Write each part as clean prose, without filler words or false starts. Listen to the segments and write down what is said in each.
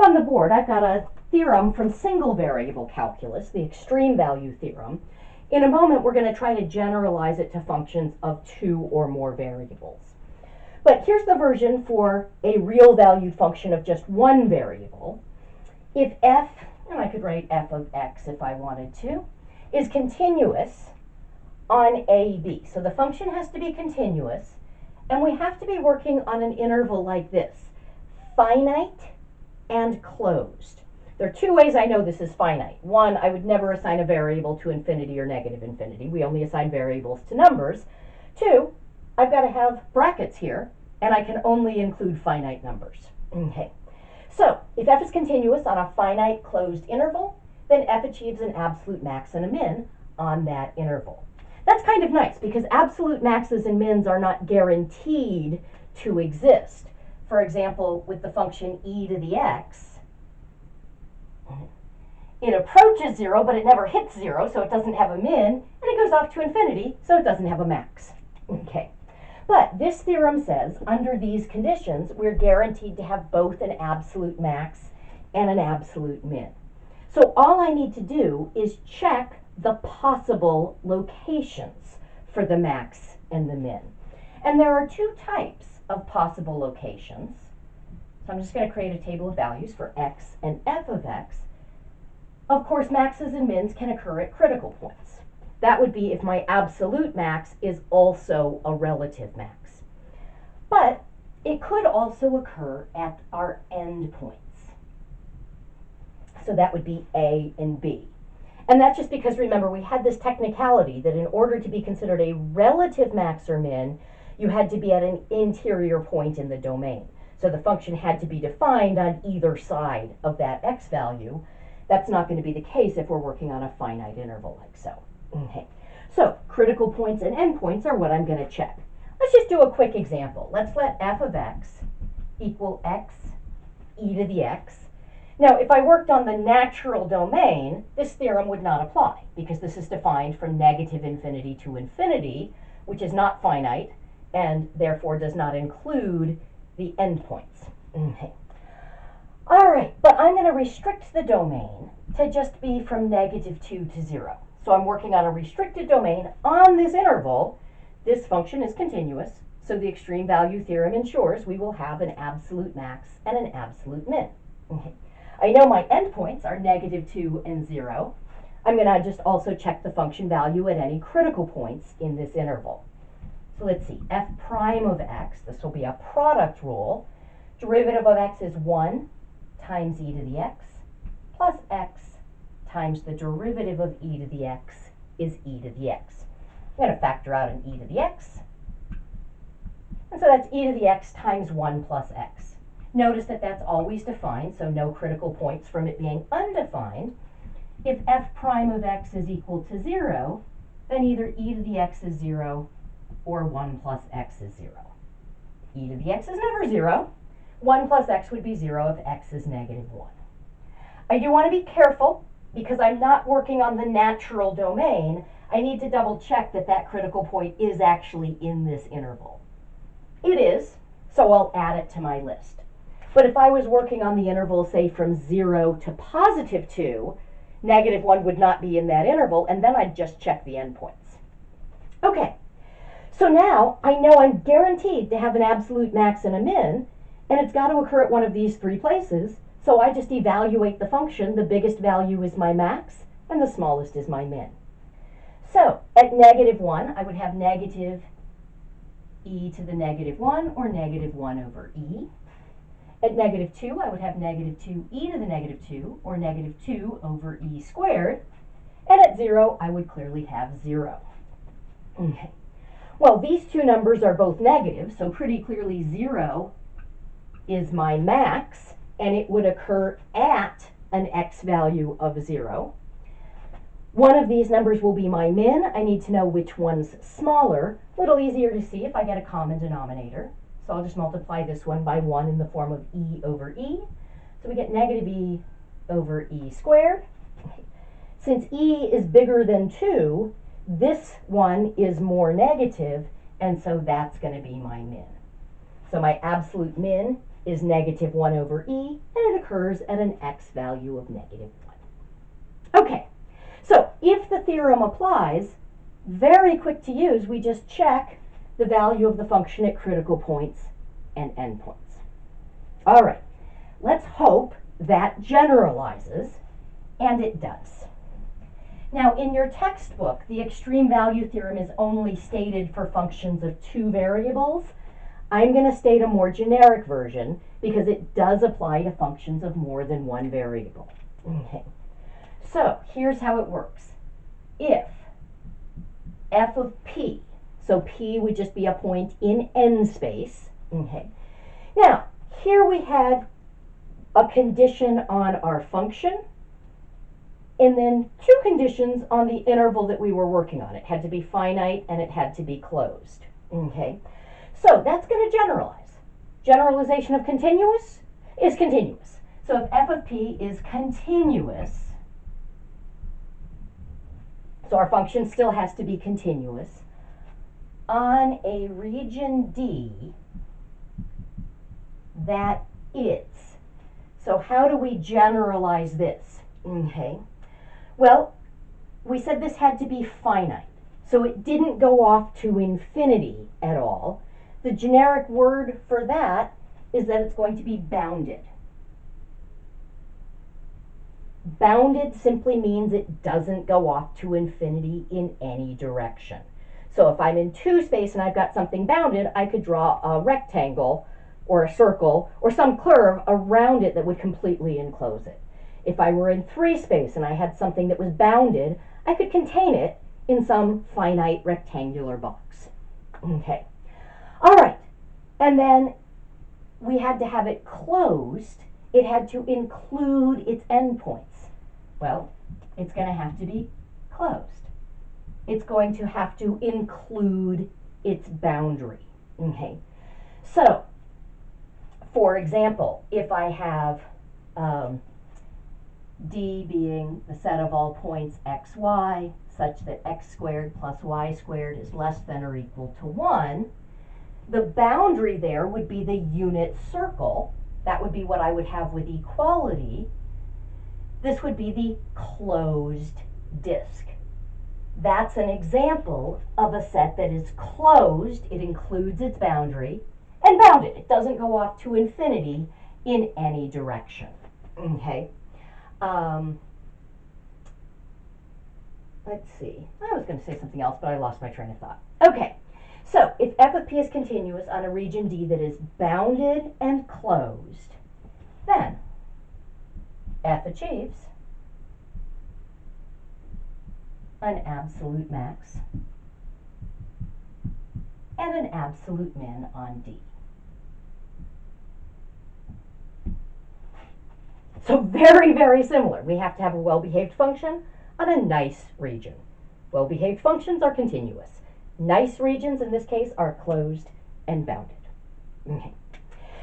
on the board, I've got a theorem from single variable calculus, the extreme value theorem. In a moment, we're going to try to generalize it to functions of 2 or more variables. But here's the version for a real valued function of just one variable. If f, and I could write f of x if I wanted to, is continuous on a, b. So the function has to be continuous, and we have to be working on an interval like this, finite and closed. There are two ways I know this is finite. One, I would never assign a variable to infinity or negative infinity. We only assign variables to numbers. Two, I've got to have brackets here, and I can only include finite numbers. Okay. So, if f is continuous on a finite closed interval, then f achieves an absolute max and a min on that interval. That's kind of nice because absolute maxes and mins are not guaranteed to exist. For example, with the function e to the x, it approaches 0, but it never hits 0, so it doesn't have a min, and it goes off to infinity, so it doesn't have a max. Okay. But this theorem says, under these conditions, we're guaranteed to have both an absolute max and an absolute min. So all I need to do is check the possible locations for the max and the min. And there are two types of possible locations. So I'm just going to create a table of values for x and f of x. Of course, maxes and mins can occur at critical points. That would be if my absolute max is also a relative max. But it could also occur at our endpoints. So that would be A and B. And that's just because, remember, we had this technicality that in order to be considered a relative max or min, you had to be at an interior point in the domain. So the function had to be defined on either side of that x value. That's not going to be the case if we're working on a finite interval like so. Okay. So critical points and endpoints are what I'm going to check. Let's just do a quick example. Let's let f of x equal x e to the x. Now, if I worked on the natural domain, this theorem would not apply because this is defined from negative infinity to infinity, which is not finite and therefore does not include the endpoints. Okay. All right, but I'm going to restrict the domain to just be from -2 to 0. So I'm working on a restricted domain on this interval. This function is continuous, so the extreme value theorem ensures we will have an absolute max and an absolute min. Okay. I know my endpoints are -2 and 0. I'm going to just also check the function value at any critical points in this interval. So let's see, f prime of x, this will be a product rule. Derivative of x is 1 times e to the x plus x times the derivative of e to the x is e to the x. I'm going to factor out an e to the x. And so that's e to the x times 1 plus x. Notice that that's always defined, so no critical points from it being undefined. If f prime of x is equal to 0, then either e to the x is 0 or 1 plus x is 0. E to the x is never 0. 1 plus x would be 0 if x is -1. I do want to be careful because I'm not working on the natural domain. I need to double check that that critical point is actually in this interval. It is, so I'll add it to my list. But if I was working on the interval, say from 0 to +2, -1 would not be in that interval, and then I'd just check the endpoints. Okay, so now I know I'm guaranteed to have an absolute max and a min, and it's got to occur at one of these three places, so I just evaluate the function. The biggest value is my max, and the smallest is my min. So at -1, I would have negative e to the -1, or -1 over e. At -2, I would have -2 e to the -2, or -2 over e squared. And at 0, I would clearly have 0. Okay. Well, these two numbers are both negative, so pretty clearly 0 is my max, and it would occur at an x value of 0. One of these numbers will be my min. I need to know which one's smaller. A little easier to see if I get a common denominator. So I'll just multiply this one by 1 in the form of e over e. So we get -e over e squared. Since e is bigger than 2, this one is more negative, and so that's going to be my min. So my absolute min is negative 1 over e, and it occurs at an x value of negative 1. Okay, so if the theorem applies, very quick to use, we just check the value of the function at critical points and endpoints. All right, let's hope that generalizes, and it does. Now, in your textbook, the extreme value theorem is only stated for functions of 2 variables. I'm going to state a more generic version because it does apply to functions of more than 1 variable. Okay. So here's how it works. If f of p, so p would just be a point in n space. Okay. Now, here we had a condition on our function, and then 2 conditions on the interval that we were working on. It had to be finite and it had to be closed. Okay. So that's going to generalize. Generalization of continuous is continuous. So if f of p is continuous, so our function still has to be continuous, on a region D that is. So how do we generalize this? Okay. Well, we said this had to be finite. So it didn't go off to infinity at all. The generic word for that is that it's going to be bounded. Bounded simply means it doesn't go off to infinity in any direction. So if I'm in 2 space and I've got something bounded, I could draw a rectangle or a circle or some curve around it that would completely enclose it. If I were in 3 space and I had something that was bounded, I could contain it in some finite rectangular box. Okay. All right. And then we had to have it closed. It had to include its endpoints. Well, it's going to have to be closed. It's going to have to include its boundary. Okay. So, for example, if I have D being the set of all points x, y, such that x squared plus y squared is less than or equal to 1, the boundary there would be the unit circle. That would be what I would have with equality. This would be the closed disk. That's an example of a set that is closed. It includes its boundary and bounded. It doesn't go off to infinity in any direction. Okay. Let's see. I was going to say something else, but I lost my train of thought. Okay. So if f of p is continuous on a region D that is bounded and closed, then f achieves an absolute max and an absolute min on D. So very, very similar. We have to have a well-behaved function on a nice region. Well-behaved functions are continuous. Nice regions, in this case, are closed and bounded. Okay.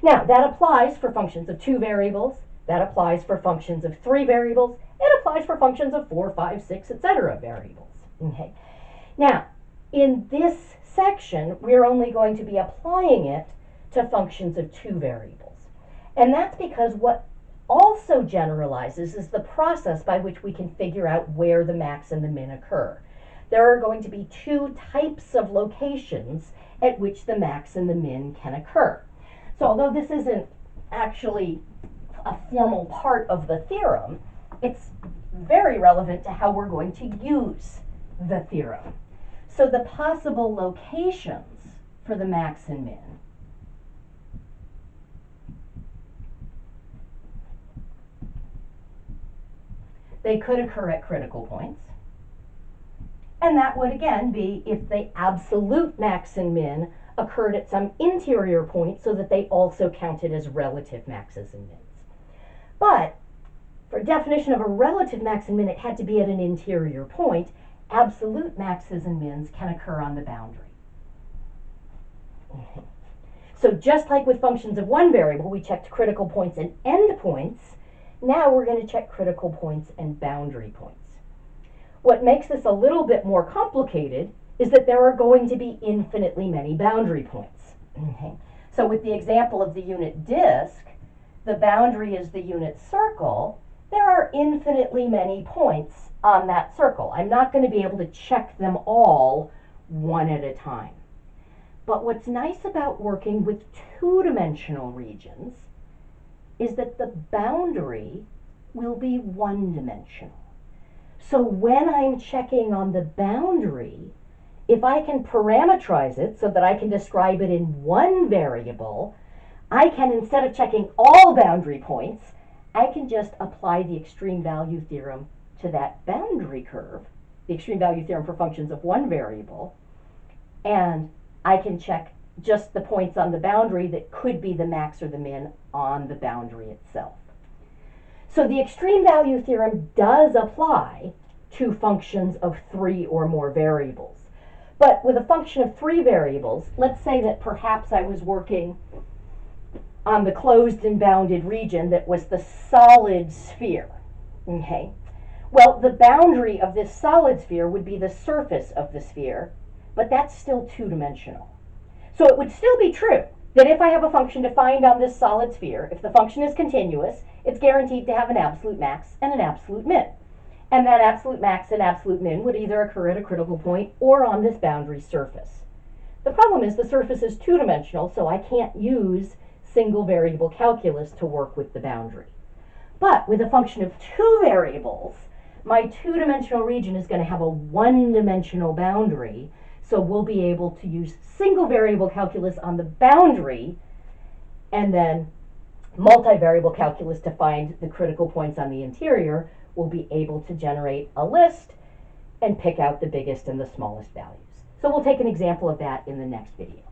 Now, that applies for functions of 2 variables. That applies for functions of 3 variables. It applies for functions of 4, 5, 6, etc. variables. Okay. Now, in this section, we're only going to be applying it to functions of 2 variables. And that's because what also generalizes is the process by which we can figure out where the max and the min occur. There are going to be 2 types of locations at which the max and the min can occur. So although this isn't actually a formal part of the theorem, it's very relevant to how we're going to use the theorem. So the possible locations for the max and min they could occur at critical points. And that would again be if the absolute max and min occurred at some interior point so that they also counted as relative maxes and mins. But for definition of a relative max and min, it had to be at an interior point. Absolute maxes and mins can occur on the boundary. So just like with functions of 1 variable, we checked critical points and endpoints. Now we're going to check critical points and boundary points. What makes this a little bit more complicated is that there are going to be infinitely many boundary points. Okay. So with the example of the unit disk, the boundary is the unit circle. There are infinitely many points on that circle. I'm not going to be able to check them all one at a time. But what's nice about working with two-dimensional regions is that the boundary will be one-dimensional. So when I'm checking on the boundary, if I can parameterize it so that I can describe it in one variable, I can, instead of checking all boundary points, I can just apply the extreme value theorem to that boundary curve, the extreme value theorem for functions of one variable, and I can check just the points on the boundary that could be the max or the min on the boundary itself. So the extreme value theorem does apply to functions of 3 or more variables. But with a function of 3 variables, let's say that perhaps I was working on the closed and bounded region that was the solid sphere. Okay? Well, the boundary of this solid sphere would be the surface of the sphere, but that's still two-dimensional. So it would still be true that if I have a function defined on this solid sphere, if the function is continuous, it's guaranteed to have an absolute max and an absolute min. And that absolute max and absolute min would either occur at a critical point or on this boundary surface. The problem is the surface is two-dimensional, so I can't use single variable calculus to work with the boundary. But with a function of 2 variables, my two-dimensional region is going to have a one-dimensional boundary, so we'll be able to use single variable calculus on the boundary and then multivariable calculus to find the critical points on the interior. We'll be able to generate a list and pick out the biggest and the smallest values. So we'll take an example of that in the next video.